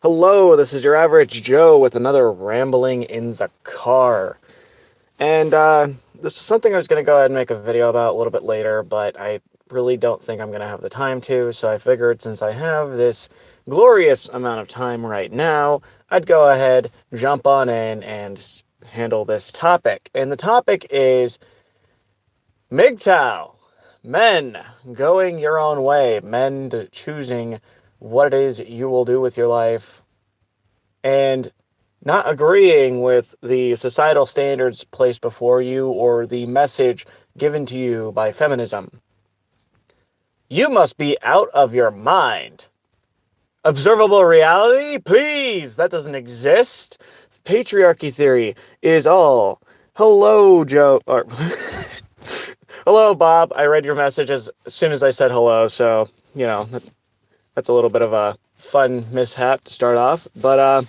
Hello, this is your average Joe with another rambling in the car. And this is something I was going to go ahead and make a video about a little bit later, but I really don't think I'm going to have the time to, so I figured since I have this glorious amount of time right now, I'd go ahead, jump on in, and handle this topic. And the topic is MGTOW. Men going your own way, men choosing what it is you will do with your life, and not agreeing with the societal standards placed before you or the message given to you by feminism. You must be out of your mind. Observable reality? Please, that doesn't exist. Patriarchy theory is all. Hello, Joe. Hello, Bob. I read your message as soon as I said hello, so, that's a little bit of a fun mishap to start off. But,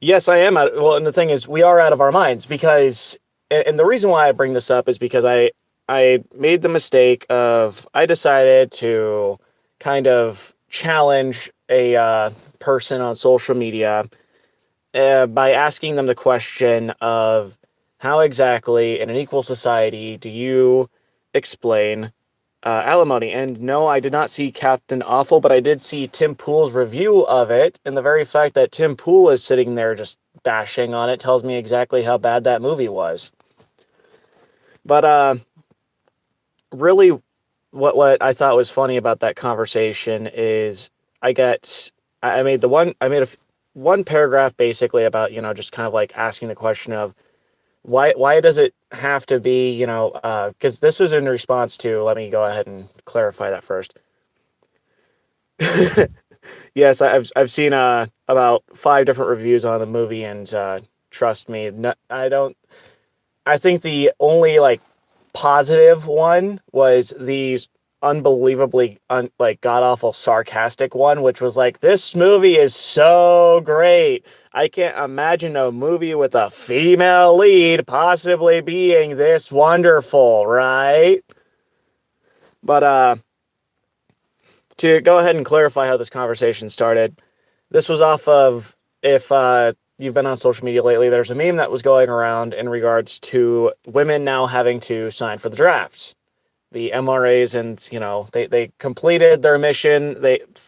yes, I am well, and the thing is, we are out of our minds because, and the reason why I bring this up is because I made the mistake of, I decided to kind of challenge a person on social media by asking them the question of how exactly in an equal society do you explain alimony. And no, I did not see Captain Awful, but I did see Tim Pool's review of it. And the very fact that Tim Pool is sitting there just bashing on it tells me exactly how bad that movie was. But really, what I thought was funny about that conversation is I made one paragraph basically about, just kind of like asking the question of why does it have to be, because this was in response to, let me go ahead and clarify that first. Yes, I've seen about 5 different reviews on the movie, and trust me, no, I think the only like positive one was the unbelievably like god awful sarcastic one, which was like, this movie is so great. I can't imagine a movie with a female lead possibly being this wonderful, right? But to go ahead and clarify how this conversation started, this was off of, if you've been on social media lately, there's a meme that was going around in regards to women now having to sign for the drafts. The MRAs, and they completed their mission.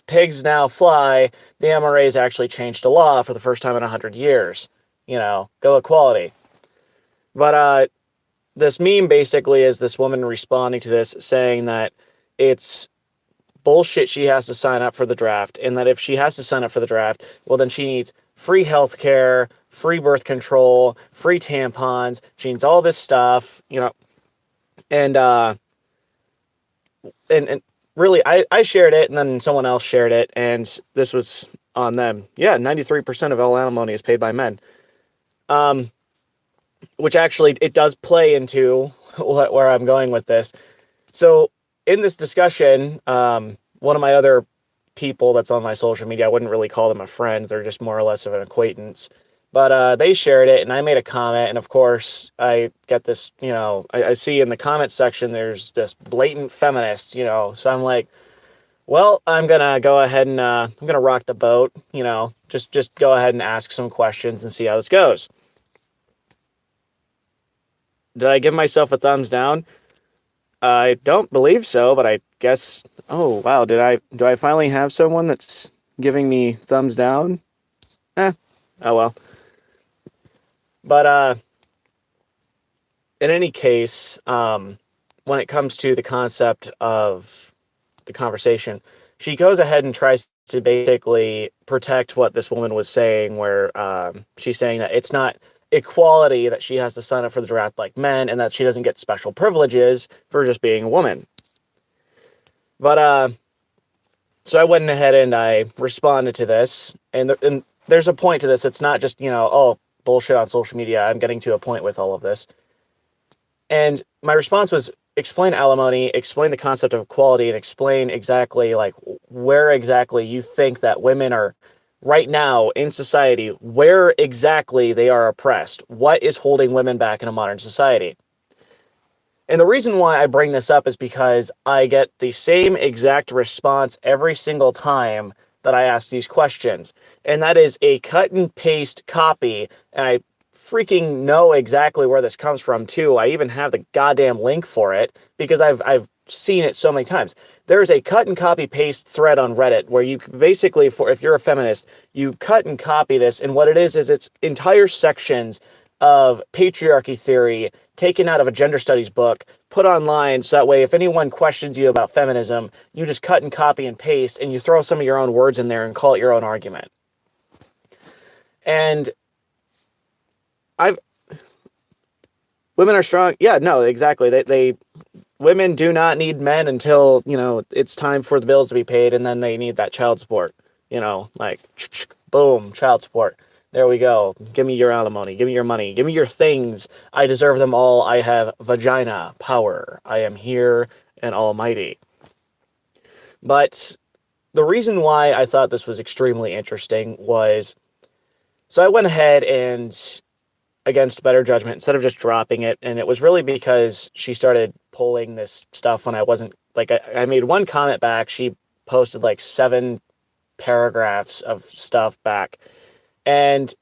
Pigs now fly. The MRAs actually changed the law for the first time in 100 years. Go equality. But this meme basically is this woman responding to this, saying that it's bullshit she has to sign up for the draft, and that if she has to sign up for the draft, well, then she needs free health care, free birth control, free tampons. She needs all this stuff, and and really, I shared it, and then someone else shared it, and this was on them. Yeah, 93% of all alimony is paid by men. Which actually, it does play into where I'm going with this. So in this discussion, one of my other people that's on my social media, I wouldn't really call them a friend, they're just more or less of an acquaintance. But they shared it, and I made a comment, and of course, I get this, I see in the comment section, there's this blatant feminist, so I'm like, well, I'm gonna go ahead and I'm gonna rock the boat, just go ahead and ask some questions and see how this goes. Did I give myself a thumbs down? I don't believe so, but I guess, oh wow, do I finally have someone that's giving me thumbs down? Oh well. But in any case, when it comes to the concept of the conversation, she goes ahead and tries to basically protect what this woman was saying, where she's saying that it's not equality that she has to sign up for the draft like men, and that she doesn't get special privileges for just being a woman. But so I went ahead and I responded to this, and there's a point to this. It's not just, oh, bullshit on social media. I'm getting to a point with all of this. And my response was, explain alimony, explain the concept of equality, and explain exactly like where exactly you think that women are right now in society, where exactly they are oppressed. What is holding women back in a modern society? And the reason why I bring this up is because I get the same exact response every single time that I ask these questions. And that is a cut and paste copy. And I freaking know exactly where this comes from too. I even have the goddamn link for it because I've seen it so many times. There's a cut and copy paste thread on Reddit where you basically, for if you're a feminist, you cut and copy this, and what it is it's entire sections of patriarchy theory taken out of a gender studies book, put online, so that way if anyone questions you about feminism, you just cut and copy and paste, and you throw some of your own words in there and call it your own argument. And women are strong. Yeah, no, exactly. They women do not need men until, it's time for the bills to be paid, and then they need that child support. Like, boom, child support. There we go. Give me your alimony. Give me your money. Give me your things. I deserve them all. I have vagina power. I am here and almighty. But the reason why I thought this was extremely interesting was, so I went ahead and, against better judgment, instead of just dropping it, and it was really because she started pulling this stuff when I wasn't, like, I made one comment back. She posted like 7 paragraphs of stuff back, and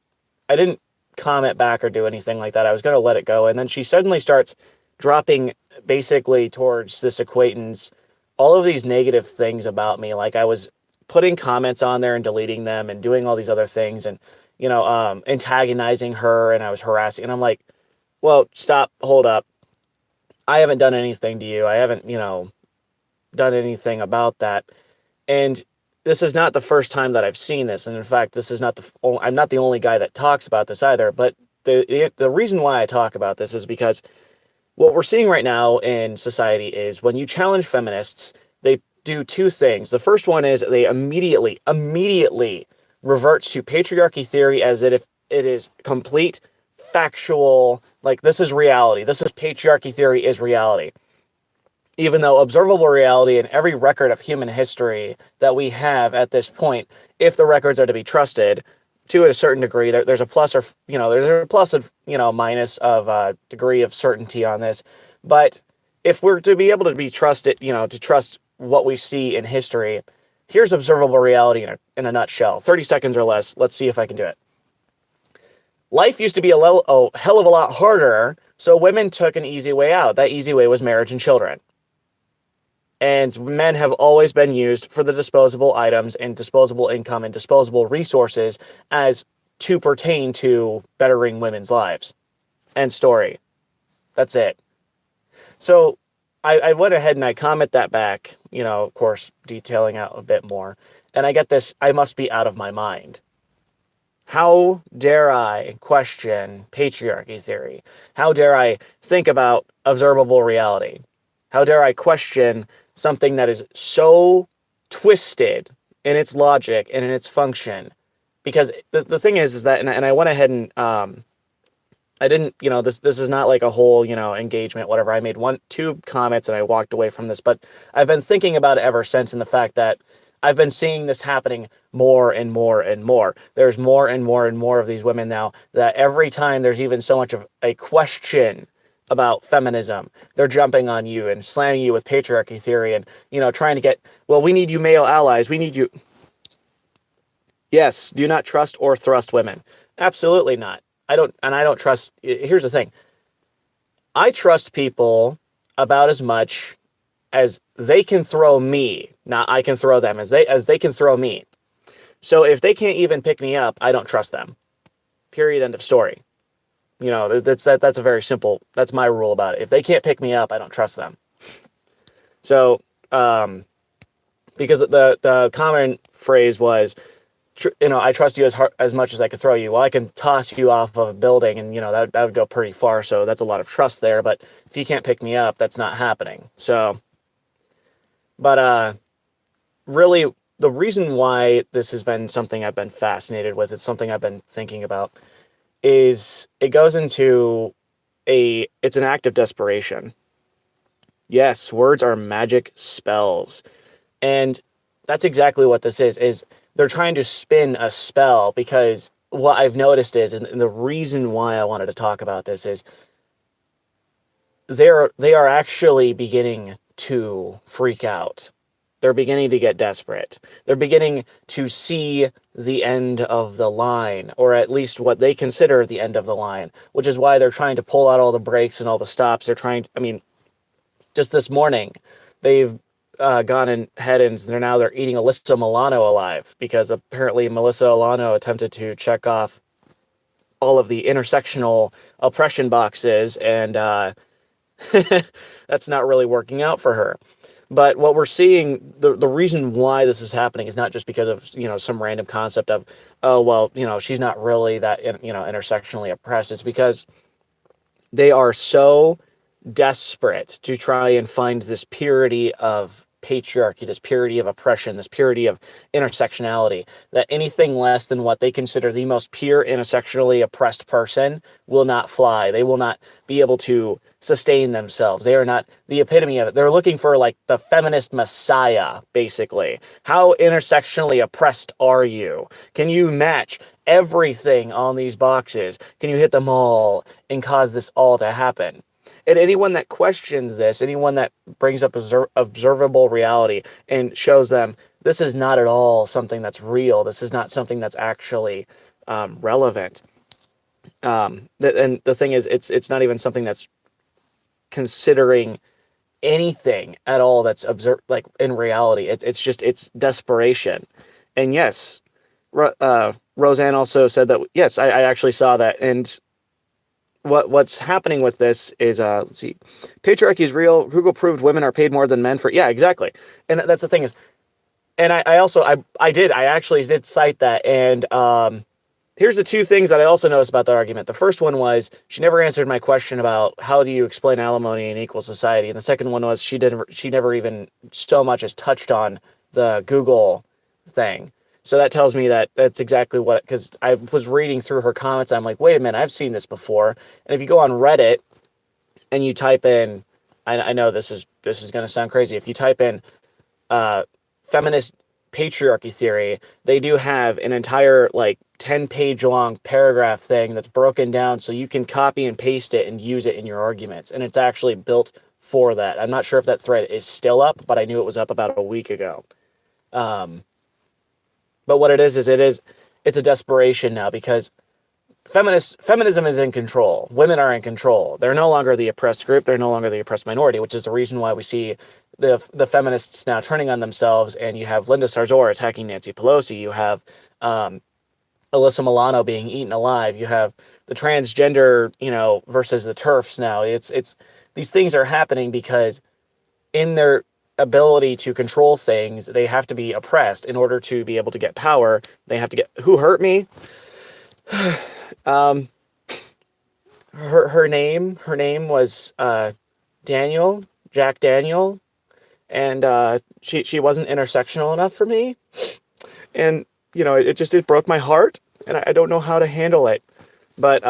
I didn't comment back or do anything like that. I was going to let it go. And then she suddenly starts dropping basically towards this acquaintance all of these negative things about me. Like I was putting comments on there and deleting them and doing all these other things and, antagonizing her, and I was harassing. And I'm like, well, stop, hold up. I haven't done anything to you. I haven't, done anything about that. And this is not the first time that I've seen this. And in fact, this is not I'm not the only guy that talks about this either. But the reason why I talk about this is because what we're seeing right now in society is when you challenge feminists, they do 2 things. The first one is they immediately reverts to patriarchy theory as if it is complete, factual, like this is reality. This is patriarchy theory is reality. Even though observable reality in every record of human history that we have at this point, if the records are to be trusted to a certain degree, there's a plus or, there's a plus of, minus of degree of certainty on this. But if we're to be able to be trusted, to trust what we see in history, here's observable reality in a nutshell, 30 seconds or less. Let's see if I can do it. Life used to be a hell of a lot harder, so women took an easy way out. That easy way was marriage and children. And men have always been used for the disposable items and disposable income and disposable resources as to pertain to bettering women's lives. End story. That's it. So I went ahead and I comment that back, of course, detailing out a bit more. And I get this, I must be out of my mind. How dare I question patriarchy theory? How dare I think about observable reality? How dare I question something that is so twisted in its logic and in its function? Because the thing is that, and I went ahead and, I didn't, this is not like a whole, engagement, whatever. I made 2 comments and I walked away from this, but I've been thinking about it ever since, in the fact that I've been seeing this happening more and more and more. There's more and more and more of these women now that every time there's even so much of a question about feminism, they're jumping on you and slamming you with patriarchy theory and, trying to get, well, we need you male allies. We need you. Yes, do not trust or thrust women. Absolutely not. I don't trust. Here's the thing. I trust people about as much as they can throw me. Not I can throw them, as they can throw me. So if they can't even pick me up, I don't trust them. Period. End of story. That's a very simple, that's my rule about it. If they can't pick me up, I don't trust them. So, because the common phrase was, I trust you as much as I could throw you. Well, I can toss you off of a building and, that would go pretty far. So that's a lot of trust there. But if you can't pick me up, that's not happening. So, but, really the reason why this has been something I've been fascinated with, it's something I've been thinking about, is it goes into it's an act of desperation. Yes, words are magic spells. And that's exactly what this is they're trying to spin a spell, because what I've noticed is, and the reason why I wanted to talk about this is, they are actually beginning to freak out. They're beginning to get desperate. They're beginning to see the end of the line, or at least what they consider the end of the line, which is why they're trying to pull out all the brakes and all the stops. They're trying to, I mean, just this morning, they've gone ahead and they're eating Alyssa Milano alive because apparently Melissa Milano attempted to check off all of the intersectional oppression boxes, and that's not really working out for her. But what we're seeing, the reason why this is happening is not just because of, some random concept of, oh, well, she's not really that, intersectionally oppressed. It's because they are so desperate to try and find this purity of patriarchy, this purity of oppression, this purity of intersectionality, that anything less than what they consider the most pure intersectionally oppressed person will not fly. They will not be able to sustain themselves. They are not the epitome of it. They're looking for like the feminist messiah, basically. How intersectionally oppressed are you? Can you match everything on these boxes? Can you hit them all and cause this all to happen? And anyone that questions this, anyone that brings up observable reality and shows them this is not at all something that's real, this is not something that's actually relevant. And the thing is, it's not even something that's considering anything at all that's observed, like in reality. It's desperation. And yes, Roseanne also said that. Yes, I actually saw that. And what's happening with this is, let's see, patriarchy is real. Google proved women are paid more than men for, yeah, exactly. And that's the thing is, and I actually did cite that. And here's the two things that I also noticed about that argument. The first one was she never answered my question about how do you explain alimony in equal society. And the second one was she never even so much as touched on the Google thing. So that tells me that that's exactly what, because I was reading through her comments. I'm like, wait a minute, I've seen this before. And if you go on Reddit and you type in, I know this is going to sound crazy. If you type in feminist patriarchy theory, they do have an entire like 10-page long paragraph thing that's broken down so you can copy and paste it and use it in your arguments. And it's actually built for that. I'm not sure if that thread is still up, but I knew it was up about a week ago. But what it is it's a desperation now because feminism is in control. Women are in control. They're no longer the oppressed group. They're no longer the oppressed minority, which is the reason why we see the feminists now turning on themselves. And you have Linda Sarsour attacking Nancy Pelosi. You have Alyssa Milano being eaten alive. You have the transgender, versus the TERFs now. It's these things are happening because in their ability to control things, they have to be oppressed in order to be able to get power. They have to get, who hurt me? Her name was Jack Daniel, and she wasn't intersectional enough for me, and it broke my heart, and I don't know how to handle it, but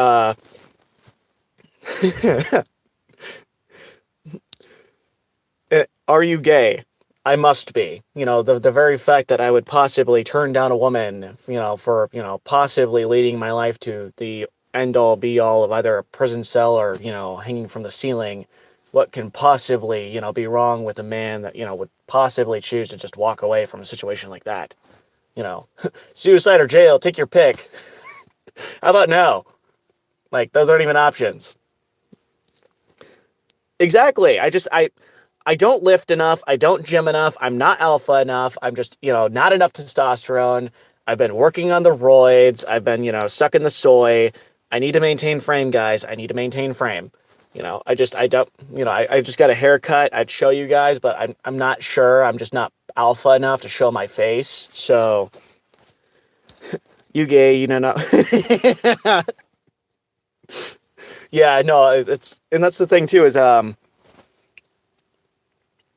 are you gay? I must be. The very fact that I would possibly turn down a woman, for, possibly leading my life to the end all be all of either a prison cell or, hanging from the ceiling. What can possibly, be wrong with a man that, would possibly choose to just walk away from a situation like that? Suicide or jail, take your pick. How about no? Like, those aren't even options. Exactly. I don't lift enough. I don't gym enough. I'm not alpha enough. I'm just, not enough testosterone. I've been working on the roids. I've been, sucking the soy. I need to maintain frame, guys. I need to maintain frame. I just got a haircut. I'd show you guys, but I'm not sure. I'm just not alpha enough to show my face. So you gay, no. Yeah, no, and that's the thing too, is, and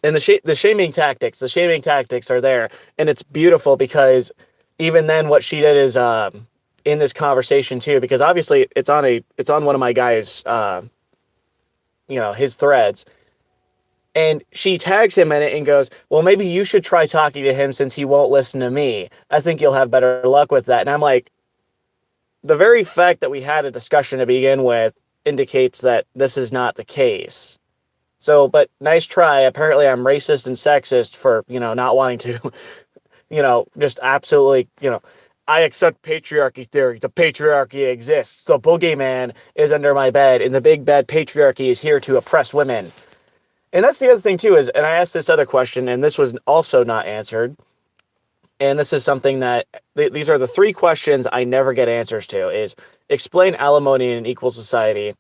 the shaming tactics are there, and it's beautiful because even then what she did is in this conversation too, because obviously it's on one of my guys, his threads, and she tags him in it and goes, well, maybe you should try talking to him since he won't listen to me. I think you'll have better luck with that. And I'm like, the very fact that we had a discussion to begin with indicates that this is not the case. So, but nice try. Apparently I'm racist and sexist for, not wanting to, just absolutely, I accept patriarchy theory. The patriarchy exists. The boogeyman is under my bed, and the big bad patriarchy is here to oppress women. And that's the other thing too, and I asked this other question, and this was also not answered. And this is something that these are the three questions I never get answers to: is explain alimony in an equal society,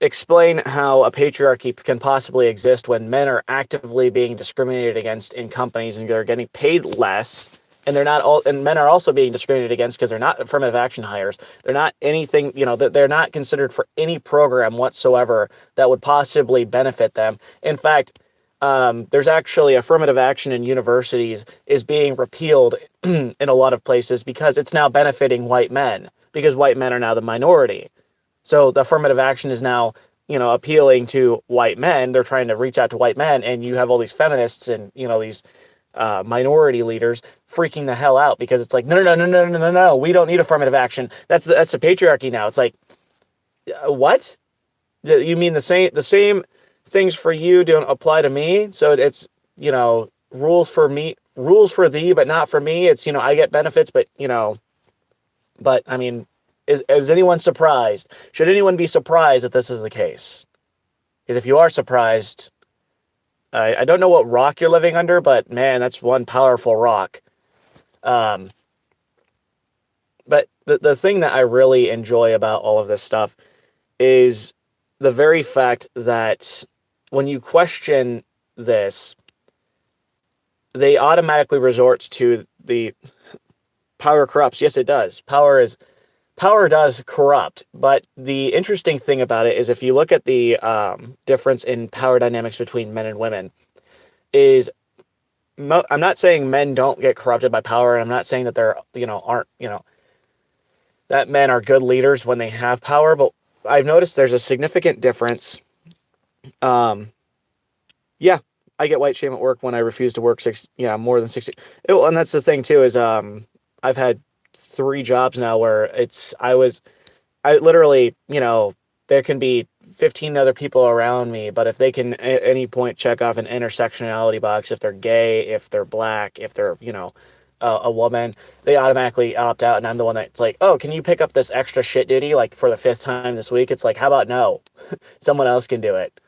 explain how a patriarchy can possibly exist when men are actively being discriminated against in companies and they're getting paid less, and they're not all, and men are also being discriminated against because they're not affirmative action hires. They're not anything, they're not considered for any program whatsoever that would possibly benefit them. In fact, there's actually affirmative action in universities is being repealed in a lot of places because it's now benefiting white men, because white men are now the minority. So the affirmative action is now, appealing to white men. They're trying to reach out to white men, and you have all these feminists and, these minority leaders freaking the hell out because it's like, no, no, no, no, no, no, no, we don't need affirmative action. That's the patriarchy now. It's like, what? You mean the same things for you don't apply to me? So it's, rules for me, rules for thee, but not for me. It's, I get benefits, but I mean, is anyone surprised? Should anyone be surprised that this is the case? Because if you are surprised, I don't know what rock you're living under, but man, that's one powerful rock. Um, but the thing that I really enjoy about all of this stuff is the very fact that when you question this, they automatically resort to the power corrupts. Yes, it does. Power does corrupt, but the interesting thing about it is if you look at the difference in power dynamics between men and women, is I'm not saying men don't get corrupted by power, and I'm not saying that they're, aren't, that men are good leaders when they have power, but I've noticed there's a significant difference. Um, yeah, I get white shame at work when I refuse to work more than 60. And that's the thing too, is I've had 3 jobs now where I literally, there can be 15 other people around me, but if they can at any point check off an intersectionality box, if they're gay, if they're black, if they're, a woman, they automatically opt out. And I'm the one that's like, oh, can you pick up this extra shit duty like for the 5th time this week? It's like, how about no? Someone else can do it.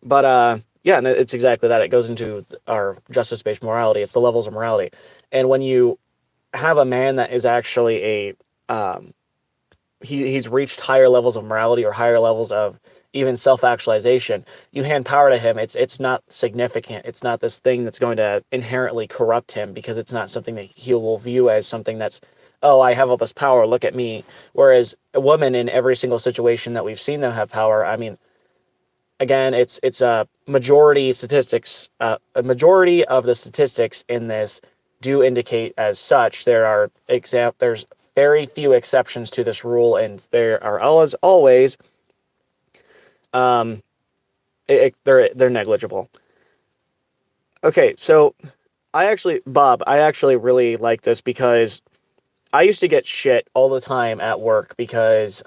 But yeah, and it's exactly that. It goes into our justice-based morality. It's the levels of morality. And when you have a man that is actually he's reached higher levels of morality or higher levels of even self-actualization, you hand power to him, it's not significant. It's not this thing that's going to inherently corrupt him, because it's not something that he will view as something that's, oh, I have all this power, look at me. Whereas a woman, in every single situation that we've seen them have power, I mean, again, it's a majority statistics. A majority of the statistics in this do indicate as such. There's very few exceptions to this rule, and there are always they're negligible. Okay, so Bob, I actually really like this because I used to get shit all the time at work because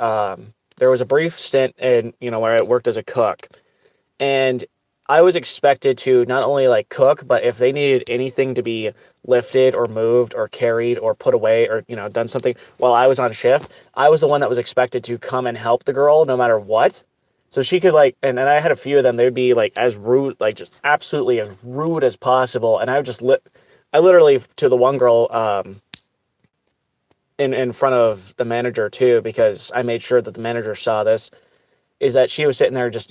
there was a brief stint in, where I worked as a cook. And I was expected to not only like cook, but if they needed anything to be lifted or moved or carried or put away or, done something while I was on shift, I was the one that was expected to come and help the girl no matter what. So she could and I had a few of them, they'd be like as rude, like just absolutely as rude as possible. And I literally, to the one girl, in front of the manager too, because I made sure that the manager saw this, is that she was sitting there just,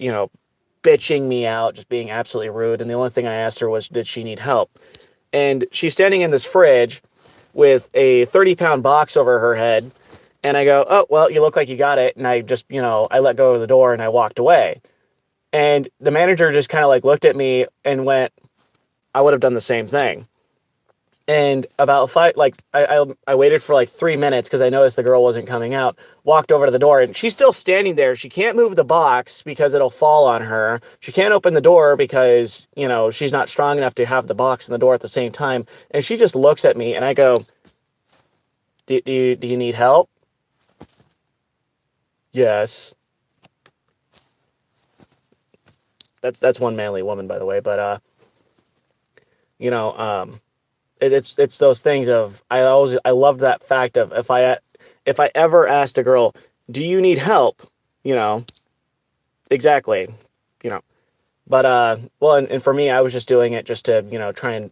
bitching me out, just being absolutely rude. And the only thing I asked her was, did she need help? And she's standing in this fridge with a 30-pound box over her head. And I go, oh, well, you look like you got it. And I just, I let go of the door and I walked away. And the manager just kind of looked at me and went, I would have done the same thing. And about I waited for 3 minutes because I noticed the girl wasn't coming out, walked over to the door, and she's still standing there. She can't move the box because it'll fall on her. She can't open the door because, she's not strong enough to have the box and the door at the same time. And she just looks at me and I go, do you need help? Yes. that's one manly woman, by the way. But you know, it's those things of I love that fact of if I ever asked a girl, do you need help? You know, exactly. You know, but well, and for me, I was just doing it just to try and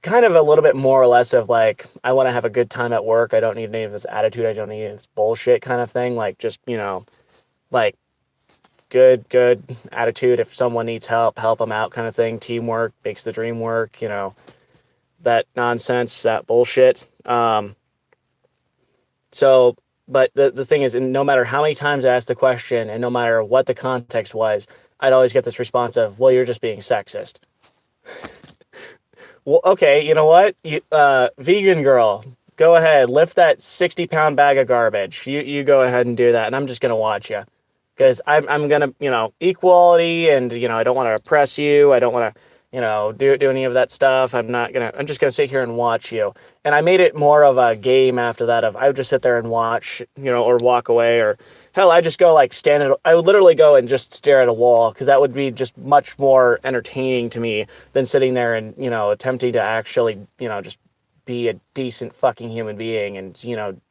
kind of a little bit more or less of like I want to have a good time at work. I don't need any of this attitude. I don't need this bullshit kind of thing. Like just like good attitude. If someone needs help them out kind of thing. Teamwork makes the dream work. That nonsense, that bullshit. So, but the thing is, and no matter how many times I asked the question and no matter what the context was, I'd always get this response of, well, you're just being sexist. Well, okay, you know what? Vegan girl, go ahead, lift that 60-pound bag of garbage. You go ahead and do that, and I'm just gonna watch you, because I'm gonna equality, and I don't want to oppress you. I don't want to do any of that stuff. I'm just gonna sit here and watch you. And I made it more of a game after that. Of I would just sit there and watch, or walk away, or hell, I just go like I would literally go and just stare at a wall, because that would be just much more entertaining to me than sitting there and attempting to actually just be a decent fucking human being and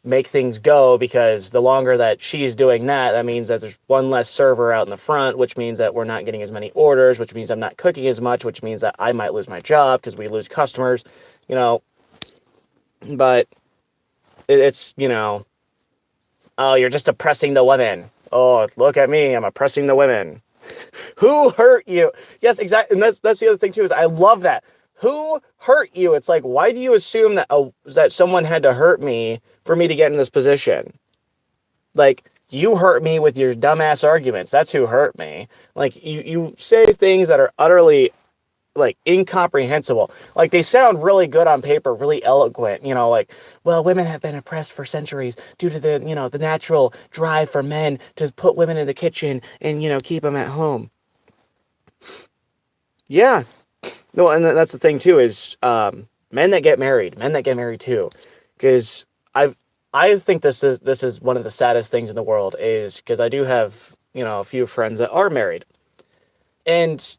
make things go. Because the longer that she's doing that, that means that there's one less server out in the front, which means that we're not getting as many orders, which means I'm not cooking as much, which means that I might lose my job because we lose customers, but it's oh, you're just oppressing the women. Oh, look at me, I'm oppressing the women. Who hurt you? Yes, exactly. And that's the other thing too, is I love that. Who hurt you? It's like, why do you assume that that someone had to hurt me for me to get in this position? Like, you hurt me with your dumbass arguments. That's who hurt me. Like, you say things that are utterly like incomprehensible. Like, they sound really good on paper, really eloquent, like, well, women have been oppressed for centuries due to the the natural drive for men to put women in the kitchen and keep them at home. Yeah. No, and that's the thing too, is men that get married too, because I think this is one of the saddest things in the world, is because I do have a few friends that are married, and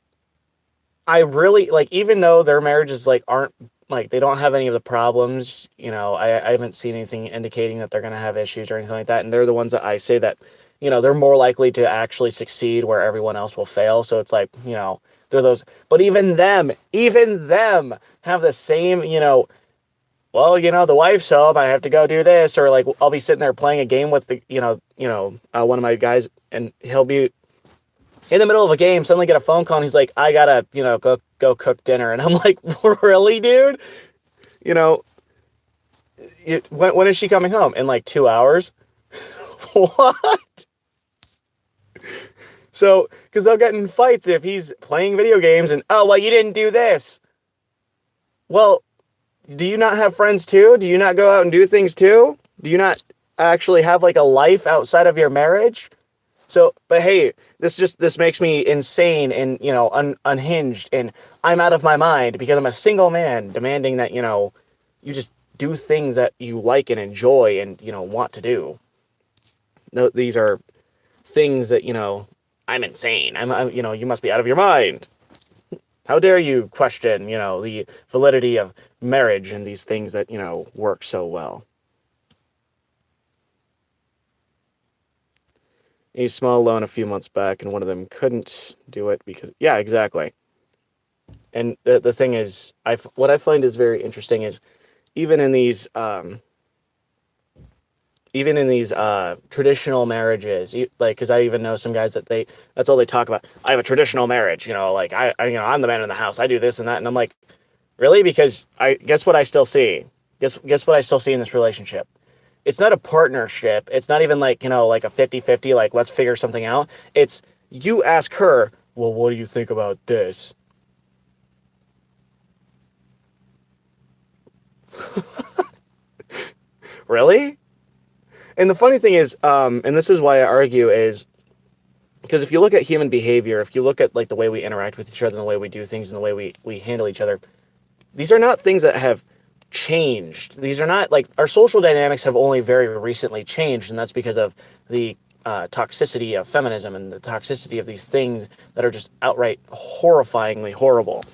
I really like, even though their marriages like aren't like, they don't have any of the problems, I haven't seen anything indicating that they're going to have issues or anything like that. And they're the ones that I say that, they're more likely to actually succeed where everyone else will fail. So it's like, they're those, but even them have the same, well, the wife's home, I have to go do this. Or like, I'll be sitting there playing a game with the, one of my guys, and he'll be in the middle of a game, suddenly get a phone call, and he's like, I gotta, go cook dinner. And I'm like, really, dude? When is she coming home? In like 2 hours? What? So, because they'll get in fights if he's playing video games and, oh, well, you didn't do this. Well, do you not have friends too? Do you not go out and do things too? Do you not actually have like a life outside of your marriage? So, but hey, this makes me insane and, unhinged, and I'm out of my mind because I'm a single man demanding that, you just do things that you like and enjoy and, want to do. No, these are things that, I'm insane. You must be out of your mind. How dare you question, the validity of marriage and these things that, work so well. A small loan a few months back, and one of them couldn't do it because, yeah, exactly. And the thing is, what I find is very interesting is even in these traditional marriages, like, because I even know some guys that that's all they talk about. I have a traditional marriage, like I'm the man in the house. I do this and that, and I'm like, really? Because guess what I still see. Guess what I still see in this relationship. It's not a partnership. It's not even like, like a 50-50, like, let's figure something out. It's, you ask her, well, what do you think about this? Really? And the funny thing is, and this is why I argue, is because if you look at human behavior, if you look at like the way we interact with each other and the way we do things and the way we handle each other, these are not things that have changed. These are not like, our social dynamics have only very recently changed, and that's because of the toxicity of feminism and the toxicity of these things that are just outright horrifyingly horrible.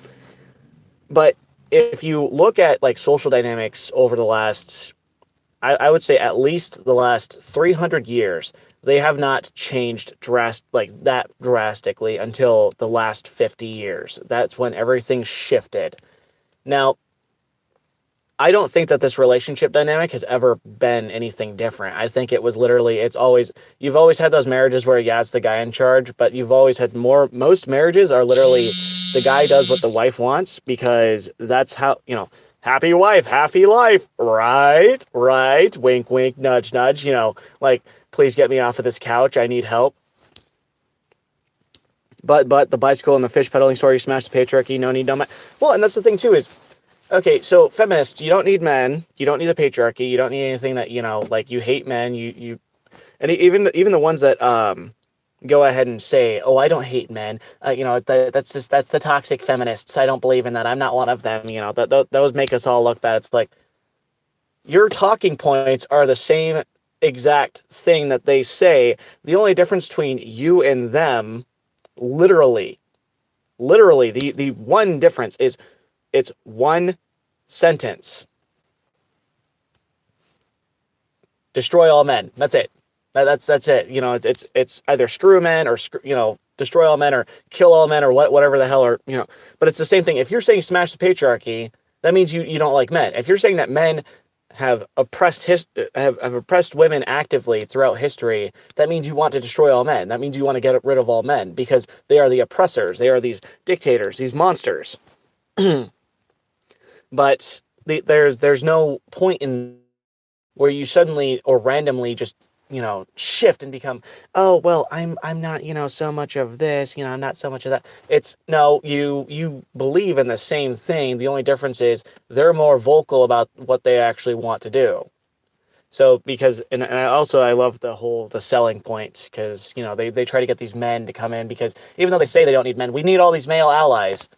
But if you look at like social dynamics over the last, I would say at least the last 300 years, they have not changed like that drastically until the last 50 years. That's when everything shifted. Now, I don't think that this relationship dynamic has ever been anything different. I think it was literally, you've always had those marriages where, yeah, it's the guy in charge, but you've always had most marriages are literally the guy does what the wife wants because that's how, happy wife, happy life, right? Right. Wink, wink, nudge, nudge, like, please get me off of this couch. I need help. But the bicycle and the fish pedaling story, smash the patriarchy, no need, no man. Well, and that's the thing too is, okay, so feminists, you don't need men, you don't need the patriarchy, you don't need anything that, like you hate men, and even the ones that go ahead and say, oh, I don't hate men, that's the toxic feminists. I don't believe in that. I'm not one of them. Those make us all look bad. It's like your talking points are the same exact thing that they say. The only difference between you and them, literally, the one difference is it's one sentence. Destroy all men. That's it. That's it. It's either screw men or destroy all men or kill all men or whatever the hell But it's the same thing. If you're saying smash the patriarchy, that means you don't like men. If you're saying that men have oppressed have oppressed women actively throughout history, that means you want to destroy all men. That means you want to get rid of all men because they are the oppressors. They are these dictators, these monsters. But there's no point in where you suddenly or randomly just shift and become, oh well, I'm not so much of this, I'm not so much of that. It's no, you believe in the same thing. The only difference is they're more vocal about what they actually want to do. So because and I love the selling point because they try to get these men to come in because even though they say they don't need men, we need all these male allies.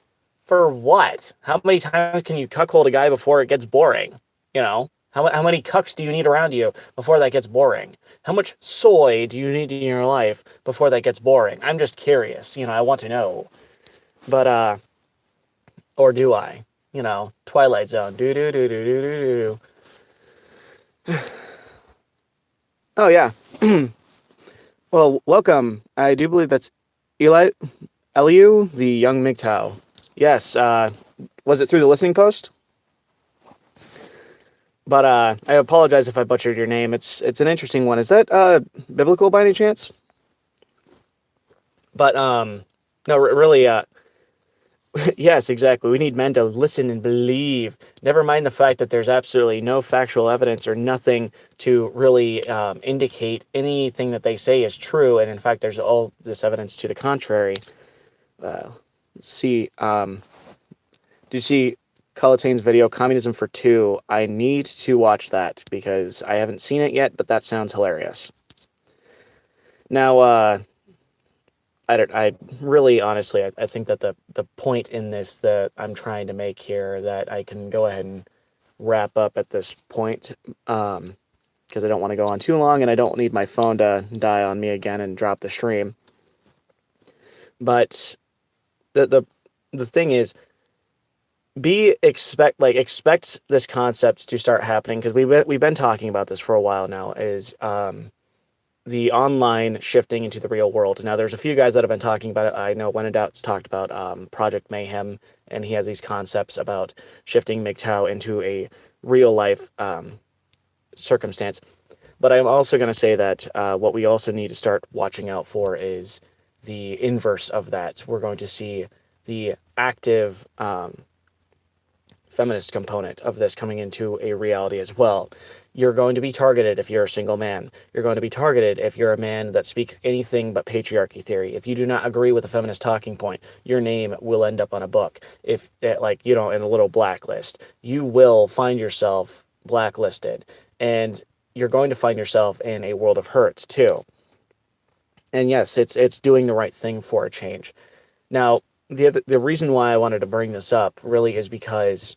For what? How many times can you cuckold a guy before it gets boring? How many cucks do you need around you before that gets boring? How much soy do you need in your life before that gets boring? I'm just curious. I want to know. But, or do I? Twilight Zone. Do, do, do, do, do, do, do. Oh, yeah. Well, welcome. I do believe that's Eliu, the young MGTOW. Yes, was it through the listening post? But I apologize if I butchered your name. It's an interesting one. Is that biblical by any chance? But no, really, yes, exactly. We need men to listen and believe. Never mind the fact that there's absolutely no factual evidence or nothing to really indicate anything that they say is true. And in fact, there's all this evidence to the contrary. Let's see. Do you see Colatane's video, Communism for Two? I need to watch that because I haven't seen it yet, but that sounds hilarious. Now, I really, honestly, I think that the point in this that I'm trying to make here, that I can go ahead and wrap up at this point, because I don't want to go on too long, and I don't need my phone to die on me again and drop the stream. But the thing is, expect this concept to start happening, because we've been talking about this for a while now, is the online shifting into the real world. Now, there's a few guys that have been talking about it. I know When in Doubt's talked about Project Mayhem, and he has these concepts about shifting MGTOW into a real life circumstance. But I'm also going to say that what we also need to start watching out for is the inverse of that. We're going to see the active feminist component of this coming into a reality as well. You're going to be targeted if you're a single man. You're going to be targeted if you're a man that speaks anything but patriarchy theory. If you do not agree with the feminist talking point, your name will end up on a book. If, in a little blacklist, you will find yourself blacklisted, and you're going to find yourself in a world of hurt too. And yes, it's doing the right thing for a change. Now, the reason why I wanted to bring this up really is because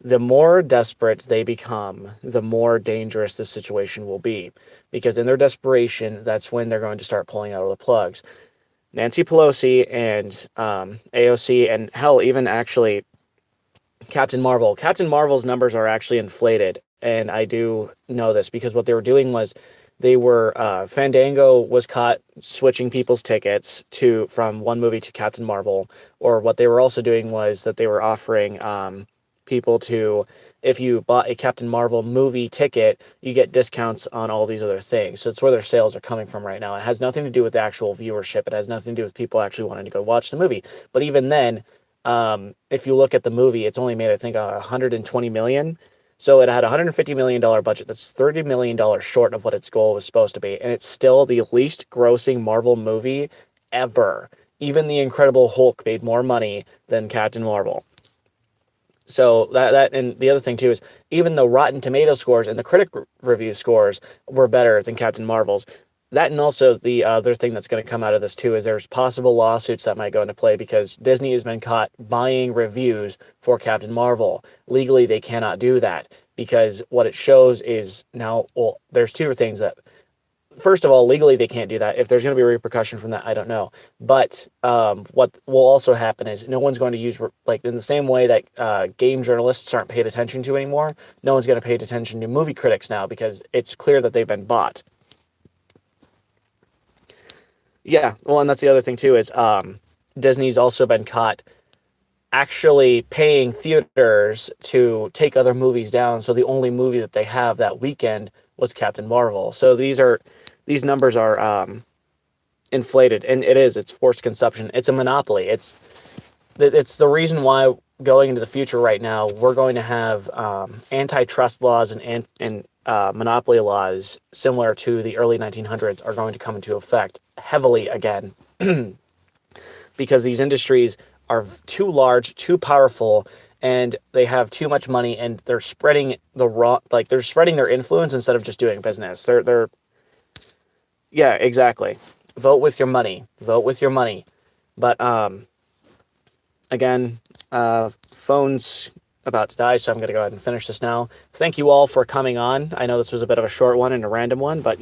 the more desperate they become, the more dangerous the situation will be. Because in their desperation, that's when they're going to start pulling out all the plugs. Nancy Pelosi and AOC, and hell, even actually Captain Marvel. Captain Marvel's numbers are actually inflated, and I do know this because what they were doing was they were Fandango was caught switching people's tickets to from one movie to Captain Marvel, or what they were also doing was that they were offering people to, if you bought a Captain Marvel movie ticket, you get discounts on all these other things. So it's where their sales are coming from right now. It has nothing to do with the actual viewership. It has nothing to do with people actually wanting to go watch the movie. But even then, if you look at the movie, it's only made, I think, 120 million. So it had a $150 million budget. That's $30 million short of what its goal was supposed to be. And it's still the least grossing Marvel movie ever. Even The Incredible Hulk made more money than Captain Marvel. So that and the other thing too is, even though Rotten Tomato scores and the critic review scores were better than Captain Marvel's, that, and also the other thing that's going to come out of this too is there's possible lawsuits that might go into play because Disney has been caught buying reviews for Captain Marvel. Legally, they cannot do that because what it shows is now, well, there's two things that, first of all, legally they can't do that. If there's going to be a repercussion from that, I don't know. But what will also happen is no one's going to use, like in the same way that game journalists aren't paid attention to anymore, no one's going to pay attention to movie critics now because it's clear that they've been bought. Yeah, well, and that's the other thing too is Disney's also been caught actually paying theaters to take other movies down. So the only movie that they have that weekend was Captain Marvel. So these numbers are inflated, and it's forced consumption. It's a monopoly. It's the reason why going into the future right now we're going to have antitrust laws and monopoly laws similar to the early 1900s are going to come into effect heavily again because these industries are too large, too powerful, and they have too much money, and they're spreading they're spreading their influence instead of just doing business. Yeah, exactly. Vote with your money. Vote with your money. But again, phone's about to die, so I'm going to go ahead and finish this now. Thank you all for coming on. I know this was a bit of a short one and a random one, but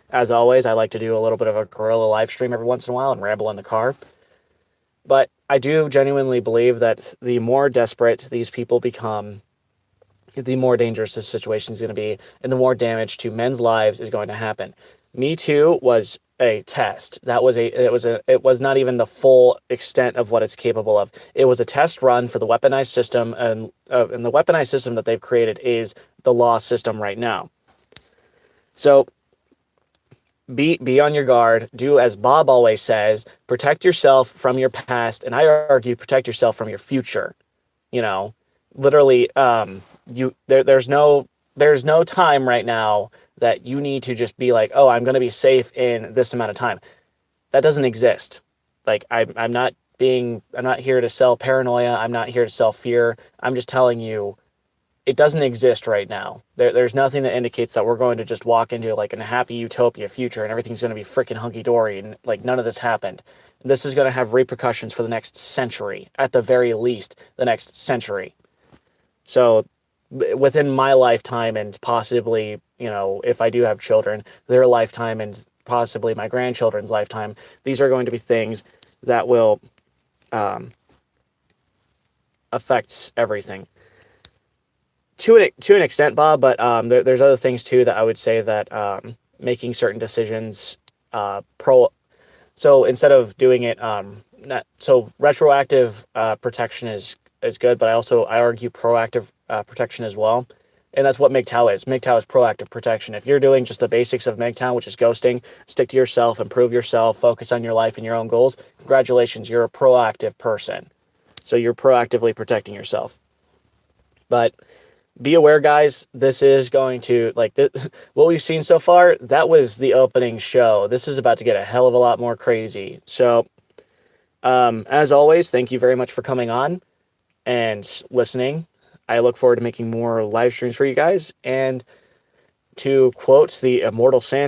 as always, I like to do a little bit of a guerrilla live stream every once in a while and ramble in the car. But I do genuinely believe that the more desperate these people become, the more dangerous this situation is going to be, and the more damage to men's lives is going to happen. Me Too was a test. It was not even the full extent of what it's capable of. It was a test run for the weaponized system, and the weaponized system that they've created is the law system right now. So be on your guard. Do as Bob always says, protect yourself from your past, and I argue protect yourself from your future. Literally, there's no time right now that you need to just be like, oh, I'm going to be safe in this amount of time. That doesn't exist. Like, I'm not here to sell paranoia. I'm not here to sell fear. I'm just telling you, it doesn't exist right now. There's nothing that indicates that we're going to just walk into like a happy utopia future and everything's going to be freaking hunky-dory and like none of this happened. This is going to have repercussions for the next century, at the very least, the next century. So within my lifetime and possibly, if I do have children, their lifetime and possibly my grandchildren's lifetime, these are going to be things that will affect everything. To an extent, Bob, but there's other things too that I would say that making certain decisions so instead of doing it retroactive protection is good, but I argue proactive protection as well. And that's what MGTOW is. MGTOW is proactive protection. If you're doing just the basics of MGTOW, which is ghosting, stick to yourself, improve yourself, focus on your life and your own goals, congratulations, you're a proactive person. So you're proactively protecting yourself. But be aware, guys, this is going to, what we've seen so far, that was the opening show. This is about to get a hell of a lot more crazy. So, as always, thank you very much for coming on and listening. I look forward to making more live streams for you guys. And to quote the immortal Sand